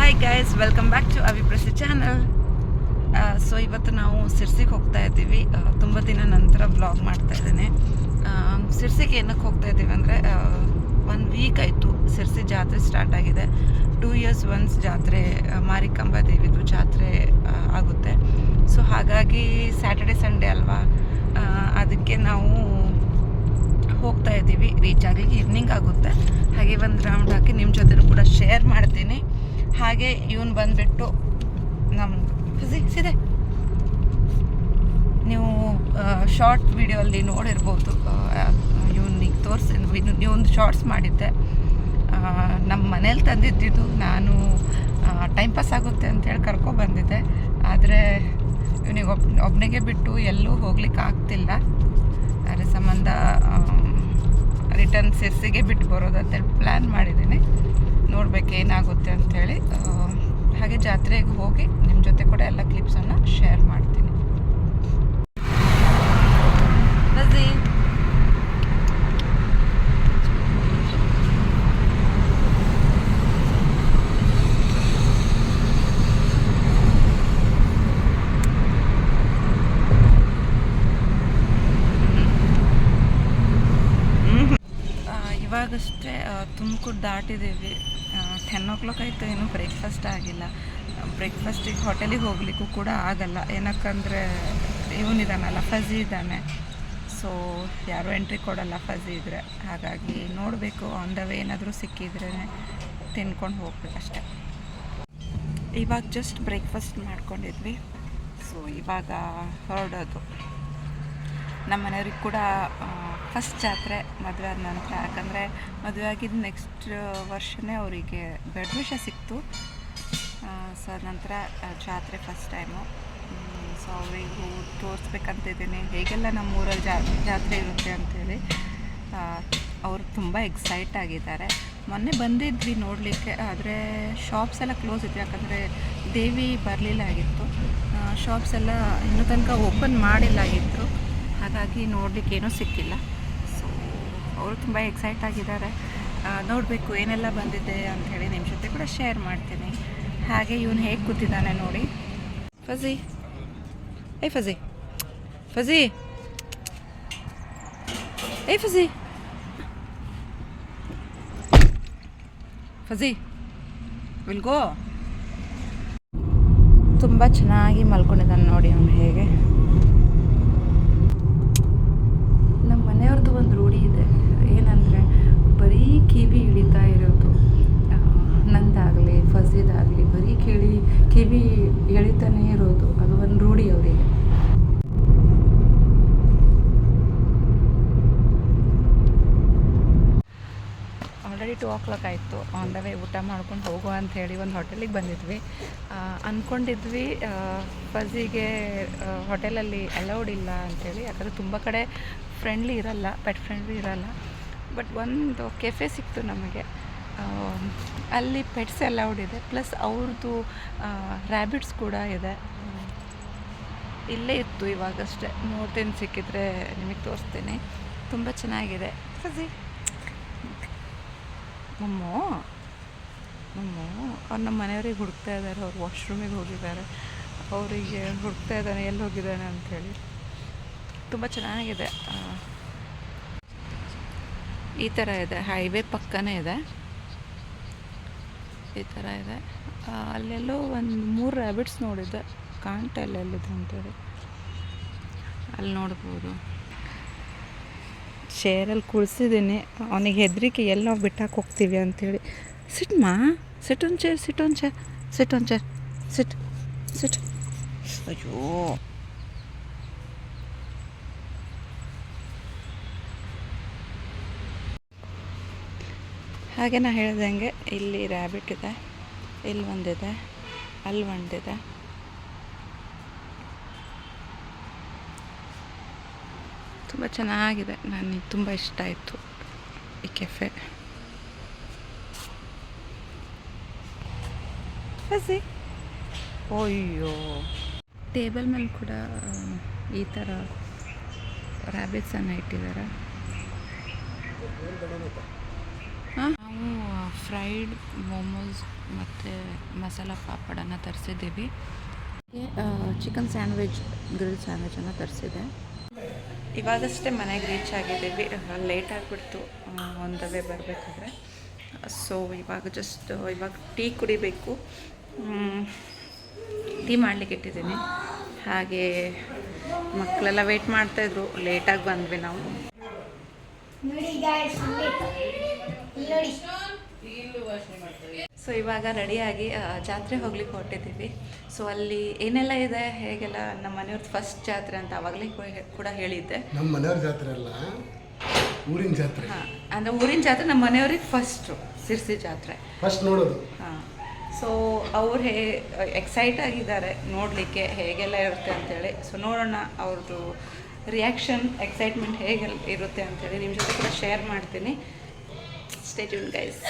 Hi guys, welcome back to ಅವಿಪ್ರಸಿ channel. So ಇವತ್ತು ನಾವು ಸಿರ್ಸಿಗೆ ಹೋಗ್ತಾ ಇದ್ದೀವಿ. ತುಂಬ ದಿನ ನಂತರ ಬ್ಲಾಗ್ ಮಾಡ್ತಾ ಇದ್ದೇನೆ. ಸಿರ್ಸಿಗೆ ಏನಕ್ಕೆ ಹೋಗ್ತಾ ಇದ್ದೀವಿ ಅಂದರೆ 1 ವೀಕ್ ಆಯಿತು ಸಿರ್ಸಿ ಜಾತ್ರೆ ಸ್ಟಾರ್ಟ್ ಆಗಿದೆ. 2 years ಒನ್ಸ್ ಜಾತ್ರೆ, ಮಾರಿಕಾಂಬಾ ದೇವಿದು ಜಾತ್ರೆ ಆಗುತ್ತೆ. ಸೊ ಹಾಗಾಗಿ ಸ್ಯಾಟರ್ಡೆ ಸಂಡೇ ಅಲ್ವಾ, ಅದಕ್ಕೆ ನಾವು ಹೋಗ್ತಾ ಇದ್ದೀವಿ. ರೀಚ್ ಆಗಲಿಕ್ಕೆ ಈವ್ನಿಂಗ್ ಆಗುತ್ತೆ. ಹಾಗೆ ಒಂದು ರೌಂಡ್ ಹಾಕಿ ನಿಮ್ಮ ಜೊತೆ ಕೂಡ ಶೇರ್ ಮಾಡ್ತೀನಿ. ಹಾಗೆ ಇವನು ಬಂದುಬಿಟ್ಟು ನಮ್ಮ ಸಿದೆ, ನೀವು ಶಾರ್ಟ್ ವಿಡಿಯೋಲ್ಲಿ ನೋಡಿರ್ಬೋದು. ಇವನಿಗೆ ಇವೊಂದು ಶಾರ್ಟ್ಸ್ ಮಾಡಿದ್ದೆ. ನಮ್ಮ ಮನೇಲಿ ತಂದಿದ್ದಿದ್ದು, ನಾನು ಟೈಮ್ ಪಾಸ್ ಆಗುತ್ತೆ ಅಂತೇಳಿ ಕರ್ಕೊಬಂದಿದ್ದೆ. ಆದರೆ ಇವನಿಗೆ ಒಬ್ಬನಿಗೆ ಬಿಟ್ಟು ಎಲ್ಲೂ ಹೋಗ್ಲಿಕ್ಕೆ ಆಗ್ತಿಲ್ಲ. ಅದರ ಸಂಬಂಧ ರಿಟರ್ನ್ ಸಿರ್ಸಿಗೆ ಬಿಟ್ಟು ಬರೋದಂತೇಳಿ ಪ್ಲ್ಯಾನ್ ಮಾಡಿದ್ದೀನಿ. ನೋಡ್ಬೇಕು ಏನಾಗುತ್ತೆ ಅಂಥೇಳಿ. ಹಾಗೆ ಜಾತ್ರೆಗೆ ಹೋಗಿ ನಿಮ್ಮ ಜೊತೆ ಕೂಡ ಎಲ್ಲ ಕ್ಲಿಪ್ಸನ್ನು ಶೇರ್ ಮಾಡ್ತೀನಿ. ಬಸ್ಸಿ ಇವಾಗಷ್ಟೇ ತುಮಕೂರು ದಾಟಿದ್ದೀವಿ. 10 o'clock ಆಯಿತು, ಇನ್ನೂ ಬ್ರೇಕ್ಫಾಸ್ಟ್ ಆಗಿಲ್ಲ. ಬ್ರೇಕ್ಫಾಸ್ಟಿಗೆ ಹೋಟೆಲಿಗೆ ಹೋಗಲಿಕ್ಕೂ ಕೂಡ ಆಗಲ್ಲ. ಏನಕ್ಕಂದರೆ ಇವನಿದ್ದಾನಲ್ಲ, ಫಜಿ ಇದ್ದಾನೆ. ಸೊ ಯಾರೂ ಎಂಟ್ರಿ ಕೊಡಲ್ಲ ಫಜಿ ಇದ್ದರೆ. ಹಾಗಾಗಿ ನೋಡಬೇಕು, ಆನ್ ದ ವೇ ಏನಾದರೂ ಸಿಕ್ಕಿದ್ರೇ ತಿನ್ಕೊಂಡು ಹೋಗ್ಬೇಕಷ್ಟೆ. ಇವಾಗ ಜಸ್ಟ್ ಬ್ರೇಕ್ಫಾಸ್ಟ್ ಮಾಡ್ಕೊಂಡಿದ್ವಿ. ಸೊ ಇವಾಗ ಹೊರಡೋದು. ನಮ್ಮ ಮನೆಯವ್ರಿಗೆ ಕೂಡ ಫಸ್ಟ್ ಜಾತ್ರೆ ಮದುವೆ ಆದ ನಂತರ. ಯಾಕಂದರೆ ಮದುವೆ ಆಗಿದ್ದು ನೆಕ್ಸ್ಟ್ ವರ್ಷವೇ ಅವರಿಗೆ ಬೆಡ್ ವಿಷ ಸಿಕ್ತು. ಸೊ ನಂತರ ಜಾತ್ರೆ ಫಸ್ಟ್ ಟೈಮು. ಸೊ ಅವರಿಗೂ ತೋರಿಸ್ಬೇಕಂತಿದ್ದೀನಿ ಹೇಗೆಲ್ಲ ನಮ್ಮ ಊರಲ್ಲಿ ಜಾತ್ರೆ ಇರುತ್ತೆ ಅಂಥೇಳಿ. ಅವರು ತುಂಬ ಎಕ್ಸೈಟ್ ಆಗಿದ್ದಾರೆ. ಮೊನ್ನೆ ಬಂದಿದ್ವಿ ನೋಡಲಿಕ್ಕೆ, ಆದರೆ ಶಾಪ್ಸ್ ಎಲ್ಲ ಕ್ಲೋಸ್ ಇತ್ತು. ಯಾಕಂದರೆ ದೇವಿ ಬರಲಿಲ್ಲ ಆಗಿತ್ತು. ಶಾಪ್ಸ್ ಎಲ್ಲ ಇನ್ನೂ ತನಕ ಓಪನ್ ಮಾಡಿಲ್ಲಾಗಿತ್ತು. ಹಾಗಾಗಿ ನೋಡಲಿಕ್ಕೆ ಏನೂ ಸಿಕ್ಕಿಲ್ಲ. ಸೊ ಅವರು ತುಂಬ ಎಕ್ಸೈಟ್ ಆಗಿದ್ದಾರೆ. ನೋಡಬೇಕು ಏನೆಲ್ಲ ಬಂದಿದೆ ಅಂಥೇಳಿ ನಿಮ್ಮ ಜೊತೆ ಕೂಡ ಶೇರ್ ಮಾಡ್ತೀನಿ. ಹಾಗೆ ಇವನು ಹೇಗೆ ಕೂತಿದ್ದಾನೆ ನೋಡಿ. ಫಜಿ, ಏ ಫಜಿ, ಫಜಿ, ಏ ಫಜಿ, ಫಜಿ ವಿಲ್ ಗೋ. ತುಂಬ ಚೆನ್ನಾಗಿ ಮಲ್ಕೊಂಡಿದ್ದಾನೆ ನೋಡಿ ಅವನು ಹೇಗೆ. ನಮ್ಮ ಮನೆಯವ್ರದ್ದು ಒಂದು ರೂಢಿ ಇದೆ, ಏನಂದರೆ ಬರೀ ಕಿವಿ ಇಳಿತಾ ಇರೋದು. ನಂದಾಗಲಿ ಫಜಿದಾಗಲಿ ಬರೀ ಕಿವಿ ಎಳಿತಾನೇ ಇರೋದು. ಅದು ಒಂದು ರೂಢಿ ಅವರಿಗೆ. ಆಲ್ರೆಡಿ 2 o'clock ಆಯಿತು. ಆನ್ ದ ವೇ ಊಟ ಮಾಡ್ಕೊಂಡು ಹೋಗುವ ಅಂಥೇಳಿ ಒಂದು ಹೋಟೆಲಿಗೆ ಬಂದಿದ್ವಿ. ಅಂದ್ಕೊಂಡಿದ್ವಿ ಫಜಿಗೆ ಹೋಟೆಲಲ್ಲಿ ಅಲೌಡ್ ಇಲ್ಲ ಅಂಥೇಳಿ. ಯಾಕಂದರೆ ತುಂಬ ಕಡೆ ಫ್ರೆಂಡ್ಲಿ ಇರಲ್ಲ, ಪೆಟ್ ಫ್ರೆಂಡ್ಲಿ ಇರಲ್ಲ. ಬಟ್ ಒಂದು ಕೆಫೆ ಸಿಕ್ತು ನಮಗೆ. ಅಲ್ಲಿ ಪೆಟ್ಸ್ ಅಲೌಡ್ ಇದೆ, ಪ್ಲಸ್ ಅವ್ರದ್ದು ರ್ಯಾಬಿಟ್ಸ್ ಕೂಡ ಇದೆ. ಇಲ್ಲೇ ಇತ್ತು ಇವಾಗಷ್ಟೇ. ನೋಡ್ತೀನಿ, ಸಿಕ್ಕಿದ್ರೆ ನಿಮಗೆ ತೋರಿಸ್ತೀನಿ. ತುಂಬ ಚೆನ್ನಾಗಿದೆ. ಫಜಿ ಮಮ್ಮು ಅವ್ರು ನಮ್ಮ ಮನೆಯವ್ರಿಗೆ ಹುಡುಕ್ತಾ ಇದ್ದಾರೆ. ಅವ್ರು ವಾಶ್ರೂಮಿಗೆ ಹೋಗಿದ್ದಾರೆ. ಅವರಿಗೆ ಹುಡುಕ್ತಾ ಇದ್ದಾನೆ ಎಲ್ಲಿ ಹೋಗಿದ್ದಾನೆ ಅಂಥೇಳಿ. ತುಂಬ ಚೆನ್ನಾಗಿದೆ. ಈ ಥರ ಇದೆ, ಹೈವೇ ಪಕ್ಕನೇ ಇದೆ. ಈ ಥರ ಇದೆ. ಅಲ್ಲೆಲ್ಲೋ ಒಂದು 3 ರ್ಯಾಬಿಟ್ಸ್ ನೋಡಿದ್ದೆ, ಕಾಣ್ತಾ ಇಲ್ಲ ಎಲ್ಲಿದೆ ಅಂತೇಳಿ. ಅಲ್ಲಿ ನೋಡ್ಬೋದು. ಚೇರಲ್ಲಿ ಕುಳಿಸಿದ್ದೀನಿ. ಅವನಿಗೆ ಹೆದರಿಕೆ ಎಲ್ಲಿ ನಾವು ಬಿಟ್ಟಾಕಿ ಹೋಗ್ತೀವಿ ಅಂಥೇಳಿ. ಸಿಟ್ಮಾ, ಸಿಟ್ ಒನ್ ಚೇರ್, ಸಿಟ್ ಒನ್ ಚೇರ್, ಸಿಟ್ ಒನ್ ಚೇರ್, ಸಿಟ್ ಸಿಟ್. ಅಯ್ಯೋ, ಹಾಗೆ ನಾ ಹೇಳ್ದಂಗೆ ಇಲ್ಲಿ ರ್ಯಾಬಿಟ್ ಇದೆ, ಇಲ್ಲಿ ಒಂದಿದೆ, ಅಲ್ಲಿ ಒಂದಿದೆ. ತುಂಬ ಚೆನ್ನಾಗಿದೆ. ನನಗೆ ತುಂಬ ಇಷ್ಟ ಆಯಿತು ಈ ಕೆಫೆ. ಫಜಿ, ಅಯ್ಯೋ, ಟೇಬಲ್ ಮೇಲೆ ಕೂಡ ಈ ಥರ ರ್ಯಾಬಿಟ್ಸನ್ನು ಇಟ್ಟಿದ್ದಾರೆ. ನಾವು ಫ್ರೈಡ್ ಮೊಮೋಸ್ ಮತ್ತು ಮಸಾಲ ಪಾಪಡನ್ನು ತರಿಸಿದ್ದೀವಿ. ಚಿಕನ್ ಸ್ಯಾಂಡ್ವಿಚ್, ಗ್ರಿಲ್ ಸ್ಯಾಂಡ್ವಿಚನ್ನು ತರಿಸಿದೆ. ಇವಾಗಷ್ಟೇ ಮನೆಗೆ ರೀಚ್ ಆಗಿದ್ದೀವಿ. ಲೇಟ್ ಆಗಿಬಿಡ್ತು ಆನ್ ದ ವೇ ಬರಬೇಕಾದ್ರೆ. ಸೊ ಇವಾಗ ಟೀ ಕುಡಿಬೇಕು. ಟೀ ಮಾಡಲಿಕ್ಕೆ ಇಟ್ಟಿದ್ದೀನಿ. ಹಾಗೆ ಮಕ್ಕಳೆಲ್ಲ ವೆಯ್ಟ್ ಮಾಡ್ತಾಯಿದ್ರು. ಲೇಟಾಗಿ ಬಂದ್ವಿ ನಾವು. ಸೊ ಇವಾಗ ರೆಡಿಯಾಗಿ ಜಾತ್ರೆ ಹೋಗ್ಲಿಕ್ಕೆ ಹೊರಟಿದ್ದೀವಿ. ಸೊ ಅಲ್ಲಿ ಏನೆಲ್ಲ ಇದೆ, ಹೇಗೆಲ್ಲ, ನಮ್ಮ ಮನೆಯವ್ರದ್ದು ಫಸ್ಟ್ ಜಾತ್ರೆ ಅಂತ ಆವಾಗಲೇ ಕೂಡ ಹೇಳಿದ್ದೆ. ನಮ್ಮ ಮನೆಯವ್ರ ಜಾತ್ರೆ ಅಲ್ಲ, ಊರಿನ ಜಾತ್ರೆ. ಹಾಂ, ಅಂದರೆ ಊರಿನ ಜಾತ್ರೆ ನಮ್ಮ ಮನೆಯವ್ರಿಗೆ ಫಸ್ಟು ಸಿರ್ಸಿ ಜಾತ್ರೆ ಫಸ್ಟ್ ನೋಡೋದು. ಹಾಂ, ಸೊ ಅವ್ರು ಎಕ್ಸೈಟ್ ಆಗಿದ್ದಾರೆ ನೋಡಲಿಕ್ಕೆ ಹೇಗೆಲ್ಲ ಇರುತ್ತೆ ಅಂತೇಳಿ. ಸೊ ನೋಡೋಣ ಅವ್ರದ್ದು ರಿಯಾಕ್ಷನ್, ಎಕ್ಸೈಟ್ಮೆಂಟ್ ಹೇಗೆ ಇರುತ್ತೆ ಅಂತೇಳಿ ನಿಮ್ಮ ಜೊತೆ ಕೂಡ ಶೇರ್ ಮಾಡ್ತೀನಿ. Stay tune guys.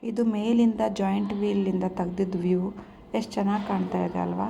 ಇದು ಮೇಲಿಂದ ಜಾಯಿಂಟ್ ವೀಲಿಂದ ತೆಗೆದಿದ್ದು ವ್ಯೂ. ಎಷ್ಟು ಚೆನ್ನಾಗಿ ಕಾಣ್ತಾ ಇದೆ ಅಲ್ವಾ?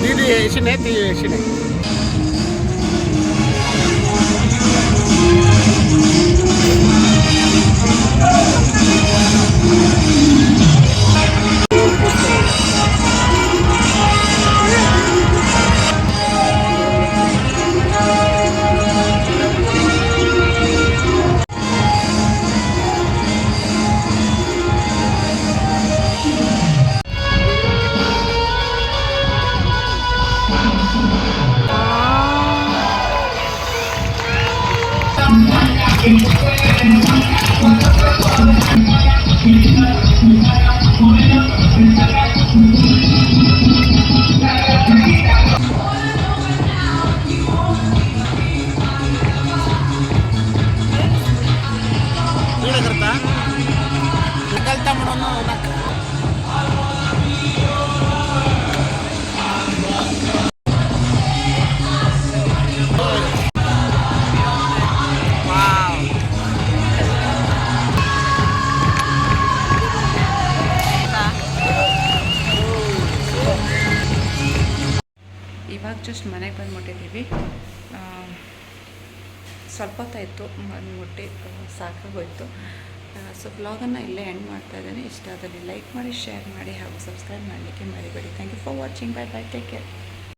दीदी ऐसी नहीं थी ऐसी नहीं करता निकलता म्हणून ಇವಾಗ ಜಸ್ಟ್ ಮನೆಗೆ ಬಂದು ಮುಟ್ಟಿದ್ದೀವಿ. ಸ್ವಲ್ಪ ಹೊತ್ತಾಯಿತು ಬಂದುಬಿಟ್ಟು ಸಾಕಾಗೋಯ್ತು. ಸೊ ಬ್ಲಾಗನ್ನು ಇಲ್ಲೇ ಎಂಡ್ ಮಾಡ್ತಾ ಇದ್ದೀನಿ. ಇಷ್ಟ ಆದಲ್ಲಿ ಲೈಕ್ ಮಾಡಿ, ಶೇರ್ ಮಾಡಿ ಹಾಗೂ ಸಬ್ಸ್ಕ್ರೈಬ್ ಮಾಡಲಿಕ್ಕೆ ಮರಿಬೇಡಿ. Thank you for watching. Bye bye, take care.